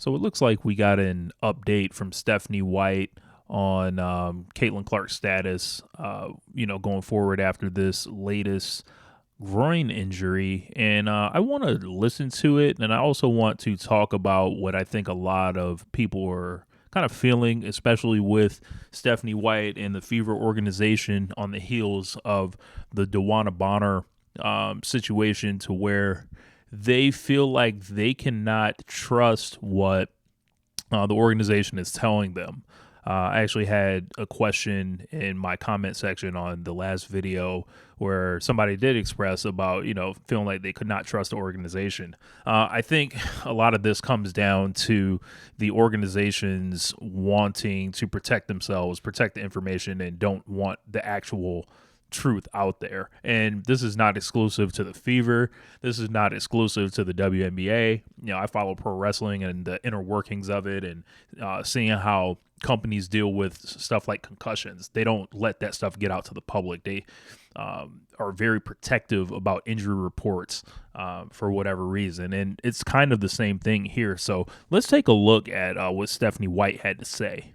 So it looks like we got an update from Stephanie White on Caitlin Clark's status, going forward after this latest groin injury. And I want to listen to it. And I also want to talk about what I think a lot of people are kind of feeling, especially with Stephanie White and the Fever organization on the heels of the DeWanna Bonner situation, to where they feel like they cannot trust what the organization is telling them. I actually had a question in my comment section on the last video where somebody did express about, feeling like they could not trust the organization. I think a lot of this comes down to the organizations wanting to protect themselves, protect the information, and don't want the actual truth out there. And this is not exclusive to the Fever. This is not exclusive to the WNBA. I follow pro wrestling and the inner workings of it, and seeing how companies deal with stuff like concussions. They don't let that stuff get out to the public. They are very protective about injury reports for whatever reason. And it's kind of the same thing here. So let's take a look at what Stephanie White had to say.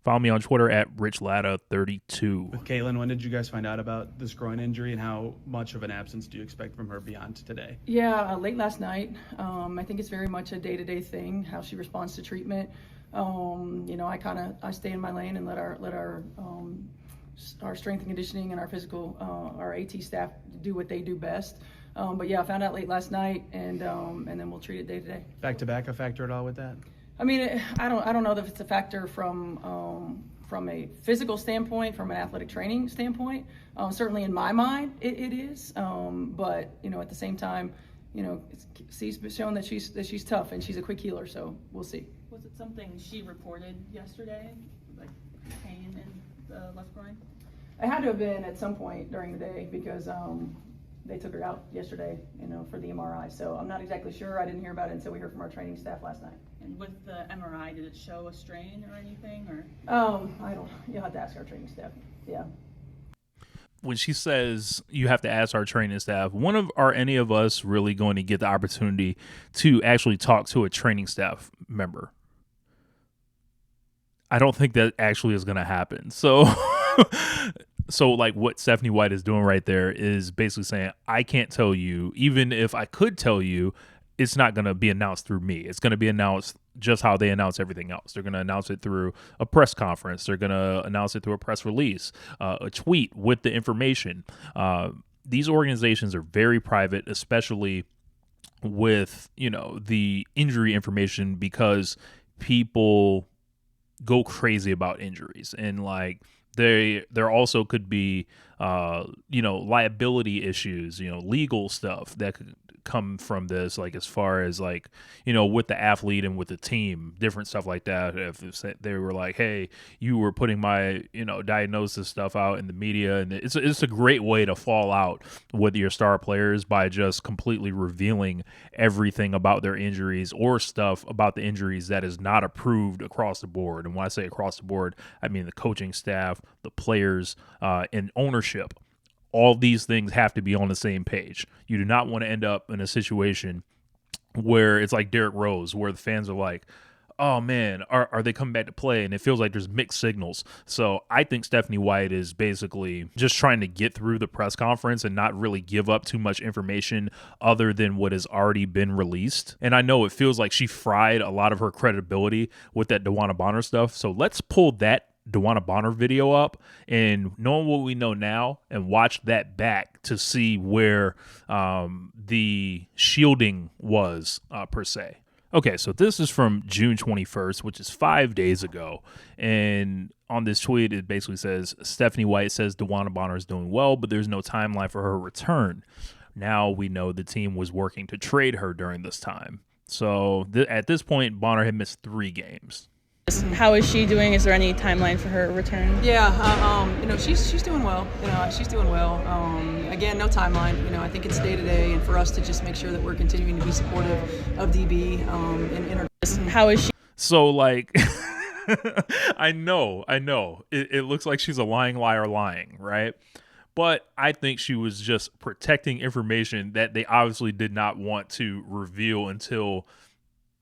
Follow me on Twitter at RichLatta32. With Caitlin, when did you guys find out about this groin injury, and how much of an absence do you expect from her beyond today? Yeah, late last night. I think it's very much a day-to-day thing, how she responds to treatment. I stay in my lane and let our strength and conditioning and our physical, our AT staff do what they do best. But yeah, I found out late last night, and then we'll treat it day to day. Back to back, a factor at all with that? I mean, I don't know if it's a factor from a physical standpoint, from an athletic training standpoint. Certainly in my mind, it is. But at the same time, she's shown that she's tough and she's a quick healer. So we'll see. Was it something she reported yesterday, like pain in the left groin? It had to have been at some point during the day, because they took her out yesterday, for the MRI. So I'm not exactly sure. I didn't hear about it until we heard from our training staff last night. And with the MRI, did it show a strain or anything, or? I don't. You'll have to ask our training staff. Yeah. When she says you have to ask our training staff, are any of us really going to get the opportunity to actually talk to a training staff member? I don't think that actually is going to happen. So like what Stephanie White is doing right there is basically saying, I can't tell you, even if I could tell you, it's not going to be announced through me. It's going to be announced just how they announce everything else. They're going to announce it through a press conference. They're going to announce it through a press release, a tweet with the information. These organizations are very private, especially with, the injury information, because people go crazy about injuries, and like there also could be liability issues, legal stuff that could come from this, like as far as like with the athlete and with the team, different stuff like that. If they were like, hey, you were putting my diagnosis stuff out in the media, and it's a great way to fall out with your star players by just completely revealing everything about their injuries, or stuff about the injuries that is not approved across the board. And when I say across the board, I mean the coaching staff, the players, and ownership. All these things have to be on the same page. You do not want to end up in a situation where it's like Derrick Rose, where the fans are like, oh man, are they coming back to play? And it feels like there's mixed signals. So I think Stephanie White is basically just trying to get through the press conference and not really give up too much information other than what has already been released. And I know it feels like she fried a lot of her credibility with that DeWanna Bonner stuff. So let's pull that DeWanna Bonner video up, and knowing what we know now, and watch that back to see where the shielding was per se. Okay, so this is from June 21st, which is 5 days ago. And on this tweet, it basically says, Stephanie White says DeWanna Bonner is doing well, but there's no timeline for her return. Now we know the team was working to trade her during this time. So at this point, Bonner had missed 3 games. How is she doing? Is there any timeline for her return? Yeah, she's doing well. She's doing well. Again, no timeline. I think it's day to day, and for us to just make sure that we're continuing to be supportive of DB and her. How is she? So like, I know. It looks like she's a lying liar lying, right? But I think she was just protecting information that they obviously did not want to reveal until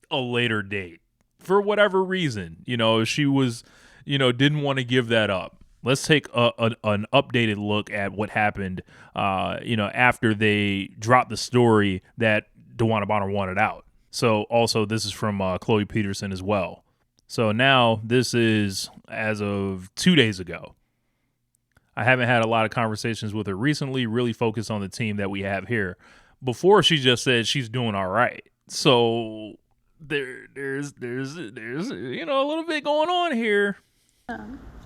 a later date. for whatever reason, she was, didn't want to give that up. Let's take an updated look at what happened, after they dropped the story that DeWanna Bonner wanted out. So also this is from Khloe Peterson as well. So now this is as of 2 days ago. I haven't had a lot of conversations with her recently, really focused on the team that we have here. Before, she just said she's doing all right. So there's a little bit going on here.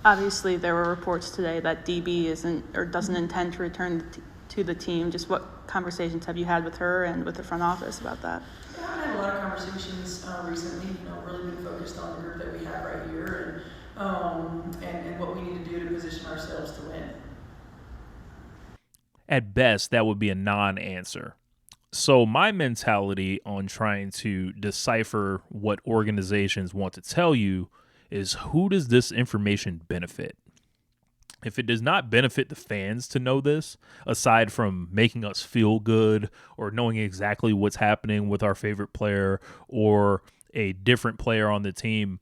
Obviously, there were reports today that DB isn't or doesn't intend to return to the team. Just what conversations have you had with her and with the front office about that? Yeah, I've had a lot of conversations recently. Really been focused on the group that we have right here and what we need to do to position ourselves to win. At best, that would be a non-answer. So my mentality on trying to decipher what organizations want to tell you is, who does this information benefit? If it does not benefit the fans to know this, aside from making us feel good or knowing exactly what's happening with our favorite player or a different player on the team,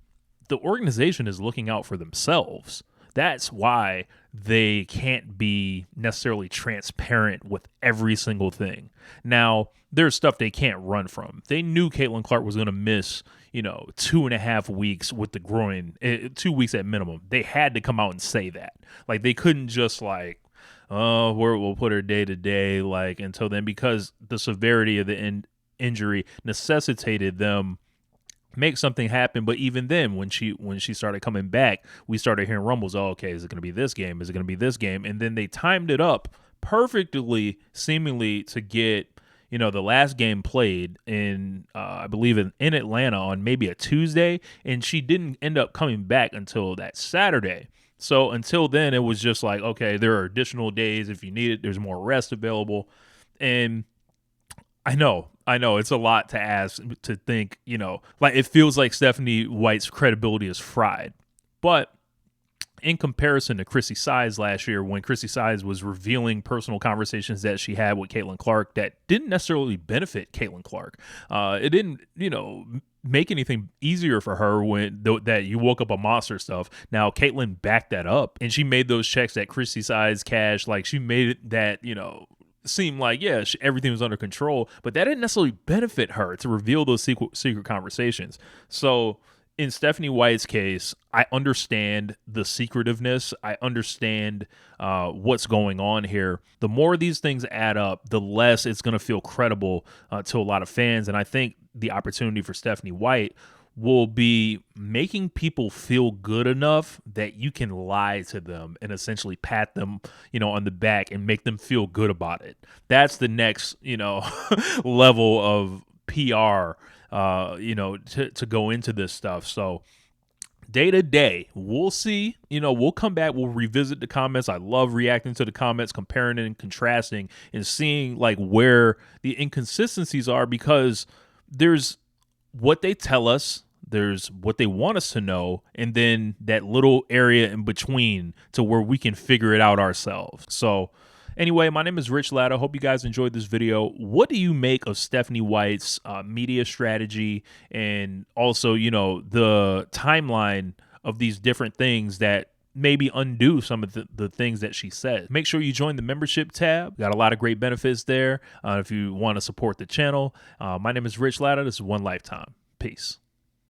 the organization is looking out for themselves. That's why they can't be necessarily transparent with every single thing. Now, there's stuff they can't run from. They knew Caitlin Clark was going to miss, 2.5 weeks with the groin, 2 weeks at minimum. They had to come out and say that. Like, they couldn't just we'll put her day to day, until then, because the severity of the injury necessitated them make something happen. But even then, when she started coming back, we started hearing rumbles. Oh, okay, is it going to be this game? Is it going to be this game? And then they timed it up perfectly, seemingly, to get the last game played in I believe in Atlanta on maybe a Tuesday, and she didn't end up coming back until that Saturday. So until then, it was just like, okay, there are additional days if you need it. There's more rest available, and I know it's a lot to ask, to think, it feels like Stephanie White's credibility is fried. But in comparison to Chrissy Sides last year, when Chrissy Sides was revealing personal conversations that she had with Caitlin Clark that didn't necessarily benefit Caitlin Clark, it didn't, make anything easier for her that you woke up a monster stuff. Now, Caitlin backed that up, and she made those checks that Chrissy Sides cashed. She made it that, seemed like, yeah, everything was under control, but that didn't necessarily benefit her to reveal those secret conversations. So in Stephanie White's case, I understand the secretiveness. I understand what's going on here. The more these things add up, the less it's going to feel credible to a lot of fans. And I think the opportunity for Stephanie White will be making people feel good enough that you can lie to them and essentially pat them, on the back and make them feel good about it. That's the next, level of PR, to go into this stuff. So day to day, we'll see, we'll come back, we'll revisit the comments. I love reacting to the comments, comparing and contrasting and seeing where the inconsistencies are, because there's what they tell us, there's what they want us to know, and then that little area in between to where we can figure it out ourselves. So anyway, my name is Rich Latta. Hope you guys enjoyed this video. What do you make of Stephanie White's media strategy, and also, the timeline of these different things that maybe undo some of the things that she said? Make sure you join the membership tab. Got a lot of great benefits there if you want to support the channel. My name is Rich Latta. This is One Lifetime. Peace.